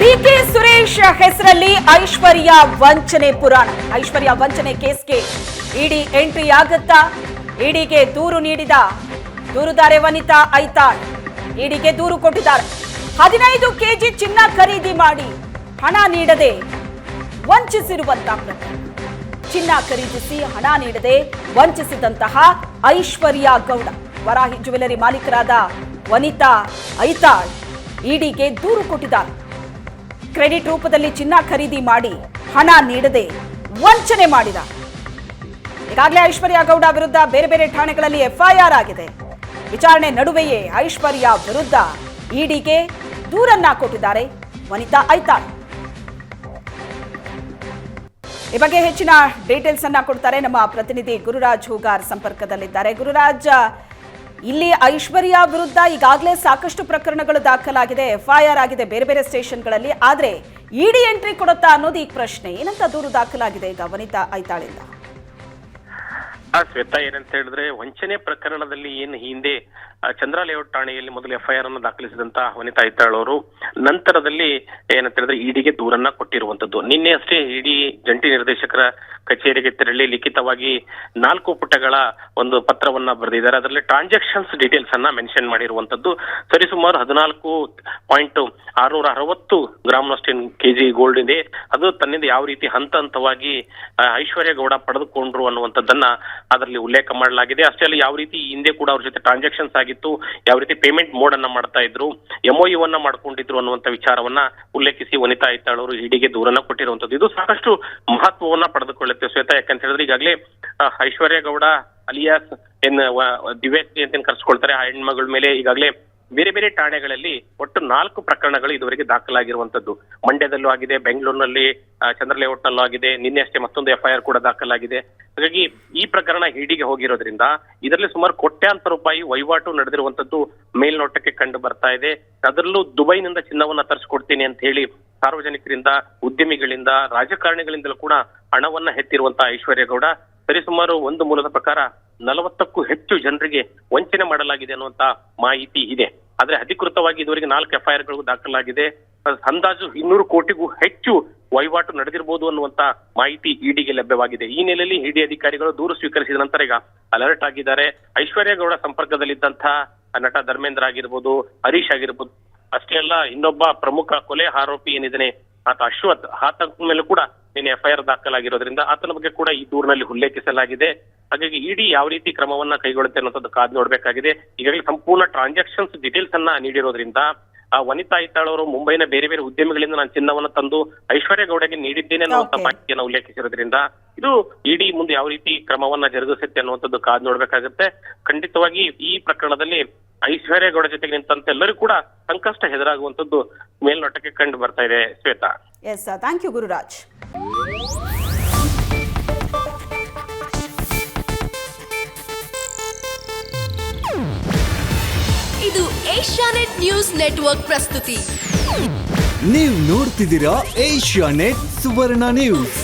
DK Suresh ಹೆಸರಲ್ಲಿ ಐಶ್ವರ್ಯ ವಂಚನೆ ಪುರಾಣ. ಐಶ್ವರ್ಯ ವಂಚನೆ ಕೇಸ್ಗೆ ಇಡಿ ಎಂಟ್ರಿ ಆಗುತ್ತಾ? ಇಡಿಗೆ ದೂರು ನೀಡಿದ ದೂರುದಾರೆ ವನಿತಾ ಐತಾಳ್ ಇಡಿಗೆ ದೂರು ಕೊಟ್ಟಿದ್ದಾರೆ. 15 ಕೆಜಿ ಚಿನ್ನ ಖರೀದಿ ಮಾಡಿ ಹಣ ನೀಡದೆ ವಂಚಿಸಿರುವಂತಹ ಪ್ರಕರಣ. ಚಿನ್ನ ಖರೀದಿಸಿ ಹಣ ನೀಡದೆ ವಂಚಿಸಿದಂತಹ ಐಶ್ವರ್ಯ ಗೌಡ, ವರಾಹಿ ಜ್ಯುವೆಲರಿ ಮಾಲೀಕರಾದ ವನಿತಾ ಐತಾಳ್ ಇಡಿಗೆ ದೂರು ಕೊಟ್ಟಿದ್ದಾರೆ. ಕ್ರೆಡಿಟ್ ರೂಪದಲ್ಲಿ ಚಿನ್ನ ಖರೀದಿ ಮಾಡಿ ಹಣ ನೀಡದೆ ವಂಚನೆ ಮಾಡಿದ. ಈಗಾಗಲೇ ಐಶ್ವರ್ಯ ಗೌಡ ವಿರುದ್ಧ ಬೇರೆ ಬೇರೆ ಠಾಣೆಗಳಲ್ಲಿ ಎಫ್ಐಆರ್ ಆಗಿದೆ. ವಿಚಾರಣೆ ನಡುವೆಯೇ ಐಶ್ವರ್ಯ ವಿರುದ್ಧ ಇಡಿಗೆ ದೂರನ್ನ ಕೊಟ್ಟಿದ್ದಾರೆ ವನಿತಾ ಐತಾಳ್. ಈ ಬಗ್ಗೆ ಹೆಚ್ಚಿನ ಡೀಟೇಲ್ಸ್ ಅನ್ನ ಕೊಡ್ತಾರೆ ನಮ್ಮ ಪ್ರತಿನಿಧಿ ಗುರುರಾಜ್ ಹೂಗಾರ್ ಸಂಪರ್ಕದಲ್ಲಿದ್ದಾರೆ. ಗುರುರಾಜ್, ಇಲ್ಲಿ ಐಶ್ವರ್ಯ ವಿರುದ್ಧ ಈಗಾಗಲೇ ಸಾಕಷ್ಟು ಪ್ರಕರಣಗಳು ದಾಖಲಾಗಿದೆ, ಎಫ್ಐಆರ್ ಆಗಿದೆ ಬೇರೆ ಬೇರೆ ಸ್ಟೇಷನ್ಗಳಲ್ಲಿ. ಆದ್ರೆ ಇಡಿ ಎಂಟ್ರಿ ಕೊಡುತ್ತಾ ಅನ್ನೋದು ಈಗ ಪ್ರಶ್ನೆ. ಏನಂತ ದೂರು ದಾಖಲಾಗಿದೆ ಈಗ ವನಿತಾ ಐತಾಳಿಂದ? ಶ್ವೇತಾ, ಏನಂತ ಹೇಳಿದ್ರೆ ವಂಚನೆ ಪ್ರಕರಣದಲ್ಲಿ ಏನು ಹಿಂದೆ ಚಂದ್ರ ಲೇಔಟ್ ಠಾಣೆಯಲ್ಲಿ ಮೊದಲು ಎಫ್ಐಆರ್ ಅನ್ನು ದಾಖಲಿಸಿದಂತ ವನಿತಾ ಐತಾಳ್ ಅವರು ನಂತರದಲ್ಲಿ ಏನಂತ ಹೇಳಿದ್ರೆ ಇಡಿಗೆ ದೂರನ್ನ ಕೊಟ್ಟಿರುವಂತದ್ದು. ನಿನ್ನೆ ಅಷ್ಟೇ ಇಡಿ ಜಂಟಿ ನಿರ್ದೇಶಕರ ಕಚೇರಿಗೆ ತೆರಳಿ ಲಿಖಿತವಾಗಿ 4 ಪುಟಗಳ ಒಂದು ಪತ್ರವನ್ನ ಬರೆದಿದ್ದಾರೆ. ಅದರಲ್ಲಿ ಟ್ರಾನ್ಸಾಕ್ಷನ್ಸ್ ಡೀಟೇಲ್ಸ್ ಅನ್ನ ಮೆನ್ಷನ್ ಮಾಡಿರುವಂತದ್ದು. ಸರಿಸುಮಾರು 14,660 ಗ್ರಾಮ್ನಷ್ಟು ಕೆಜಿ ಗೋಲ್ಡ್ ಇದೆ. ಅದು ತನ್ನಿಂದ ಯಾವ ರೀತಿ ಹಂತ ಹಂತವಾಗಿ ಐಶ್ವರ್ಯ ಗೌಡ ಪಡೆದುಕೊಂಡ್ರು ಅನ್ನುವಂಥದ್ದನ್ನ ಅದರಲ್ಲಿ ಉಲ್ಲೇಖ ಮಾಡಲಾಗಿದೆ. ಅಷ್ಟೇ ಅಲ್ಲ, ಯಾವ ರೀತಿ ಹಿಂದೆ ಕೂಡ ಅವ್ರ ಜೊತೆ ಟ್ರಾನ್ಸಾಕ್ಷನ್ಸ್ ಆಗಿತ್ತು, ಯಾವ ರೀತಿ ಪೇಮೆಂಟ್ ಮೋಡ್ ಅನ್ನ ಮಾಡ್ತಾ ಇದ್ರು, MOU ಅನ್ನ ಮಾಡ್ಕೊಂಡಿದ್ರು ಅನ್ನುವಂತ ವಿಚಾರವನ್ನ ಉಲ್ಲೇಖಿಸಿ ವನಿತಾ ಐತಾಳ್ ಅವರು ಇಡಿಗೆ ದೂರನ್ನ ಕೊಟ್ಟಿರುವಂತದ್ದು. ಇದು ಸಾಕಷ್ಟು ಮಹತ್ವವನ್ನ ಪಡೆದುಕೊಳ್ಳುತ್ತೆ ಶ್ವೇತಾ. ಯಾಕಂತ ಹೇಳಿದ್ರೆ ಈಗಾಗಲೇ ಐಶ್ವರ್ಯ ಗೌಡ ಅಲಿಯಾಸ್ ದಿವ್ಯಶ್ರೀ ಅಂತ ಕರೆಸ್ಕೊಳ್ತಾರೆ ಆ ಹೆಣ್ಮಗಳ ಮೇಲೆ ಈಗಾಗಲೇ ಬೇರೆ ಬೇರೆ ಠಾಣೆಗಳಲ್ಲಿ ಒಟ್ಟು 4 ಪ್ರಕರಣಗಳು ಇದುವರೆಗೆ ದಾಖಲಾಗಿರುವಂತದ್ದು. ಮಂಡ್ಯದಲ್ಲೂ ಆಗಿದೆ, ಬೆಂಗಳೂರಿನಲ್ಲಿ ಚಂದ್ರ ಲೇಔಟ್ ನಲ್ಲೂ ಆಗಿದೆ, ನಿನ್ನೆ ಅಷ್ಟೇ ಮತ್ತೊಂದು ಎಫ್ಐಆರ್ ಕೂಡ ದಾಖಲಾಗಿದೆ. ಹಾಗಾಗಿ ಈ ಪ್ರಕರಣ ಇಡಿಗೆ ಹೋಗಿರೋದ್ರಿಂದ ಇದರಲ್ಲಿ ಸುಮಾರು ಕೋಟ್ಯಾಂತರ ರೂಪಾಯಿ ವಹಿವಾಟು ನಡೆದಿರುವಂತದ್ದು ಮೇಲ್ನೋಟಕ್ಕೆ ಕಂಡು ಬರ್ತಾ ಇದೆ. ಅದರಲ್ಲೂ ದುಬೈನಿಂದ ಚಿನ್ನವನ್ನ ತರಿಸ್ಕೊಡ್ತೀನಿ ಅಂತ ಹೇಳಿ ಸಾರ್ವಜನಿಕರಿಂದ, ಉದ್ಯಮಿಗಳಿಂದ, ರಾಜಕಾರಣಿಗಳಿಂದಲೂ ಕೂಡ ಹಣವನ್ನ ಹೆತ್ತಿರುವಂತಹ ಐಶ್ವರ್ಯ ಗೌಡ ಸರಿಸುಮಾರು ಒಂದು ಮೂಲದ ಪ್ರಕಾರ 40ಕ್ಕೂ ಹೆಚ್ಚು ಜನರಿಗೆ ವಂಚನೆ ಮಾಡಲಾಗಿದೆ ಅನ್ನುವಂತ ಮಾಹಿತಿ ಇದೆ. ಆದ್ರೆ ಅಧಿಕೃತವಾಗಿ ಇದುವರೆಗೆ 4 ಎಫ್ಐಆರ್ಗಳು ದಾಖಲಾಗಿದೆ. ಅಂದಾಜು 200 ಕೋಟಿಗೂ ಹೆಚ್ಚು ವಹಿವಾಟು ನಡೆದಿರಬಹುದು ಅನ್ನುವಂತ ಮಾಹಿತಿ ಇಡಿಗೆ ಲಭ್ಯವಾಗಿದೆ. ಈ ನೆಲೆಯಲ್ಲಿ ಇಡಿ ಅಧಿಕಾರಿಗಳು ದೂರು ಸ್ವೀಕರಿಸಿದ ನಂತರ ಈಗ ಅಲರ್ಟ್ ಆಗಿದ್ದಾರೆ. ಐಶ್ವರ್ಯ ಗೌಡ ಸಂಪರ್ಕದಲ್ಲಿದ್ದಂತಹ ನಟ ಧರ್ಮೇಂದ್ರ ಆಗಿರ್ಬೋದು, ಹರೀಶ್ ಆಗಿರ್ಬೋದು, ಅಷ್ಟೇ ಅಲ್ಲ ಇನ್ನೊಬ್ಬ ಪ್ರಮುಖ ಕೊಲೆ ಆರೋಪಿ ಏನಿದ್ದಾನೆ ಆತ ಅಶ್ವಥ್, ಆತ ಮೇಲೂ ಕೂಡ ನಿನ್ನೆ ಎಫ್ಐಆರ್ ದಾಖಲಾಗಿರೋದ್ರಿಂದ ಆತನ ಬಗ್ಗೆ ಕೂಡ ಈ ದೂರಿನಲ್ಲಿ ಉಲ್ಲೇಖಿಸಲಾಗಿದೆ. ಹಾಗಾಗಿ ಇಡಿ ಯಾವ ರೀತಿ ಕ್ರಮವನ್ನ ಕೈಗೊಳ್ಳುತ್ತೆ ಅನ್ನೋದು ಕಾದು ನೋಡ್ಬೇಕಾಗಿದೆ. ಈಗಾಗಲೇ ಸಂಪೂರ್ಣ ಟ್ರಾನ್ಸಾಕ್ಷನ್ಸ್ ಡೀಟೇಲ್ಸ್ ಅನ್ನ ನೀಡಿರೋದ್ರಿಂದ ವನಿತಾ ಐತಾಳ್ ಅವರು ಮುಂಬೈನ ಬೇರೆ ಬೇರೆ ಉದ್ಯಮಿಗಳಿಂದ ನಾನು ಚಿನ್ನವನ್ನ ತಂದು ಐಶ್ವರ್ಯ ಗೌಡಗೆ ನೀಡಿದ್ದೇನೆ ಅನ್ನುವಂತ ಮಾಹಿತಿಯನ್ನು ಉಲ್ಲೇಖಿಸಿರೋದ್ರಿಂದ ಇದು ಇಡಿ ಮುಂದೆ ಯಾವ ರೀತಿ ಕ್ರಮವನ್ನ ಜರುಗಿಸುತ್ತೆ ಅನ್ನುವಂಥದ್ದು ಕಾದು ನೋಡ್ಬೇಕಾಗುತ್ತೆ. ಖಂಡಿತವಾಗಿ ಈ ಪ್ರಕರಣದಲ್ಲಿ ಐಶ್ವರ್ಯ ಗೌಡ ಜೊತೆಗೆ ನಿಂತಂತೆ ಎಲ್ಲರೂ ಕೂಡ ಸಂಕಷ್ಟ ಎದುರಾಗುವಂತದ್ದು ಮೇಲ್ನೋಟಕ್ಕೆ ಕಂಡು ಬರ್ತಾ ಇದೆ Shweta. Yes, thank you Gururaj. ಇದು ಏಷ್ಯಾನೆಟ್ ನ್ಯೂಸ್ ನೆಟ್ವರ್ಕ್ ಪ್ರಸ್ತುತಿ. ನೀವು ನೋಡ್ತಿದ್ದೀರಾ ಏಷ್ಯಾನೆಟ್ ಸುವರ್ಣ ನ್ಯೂಸ್.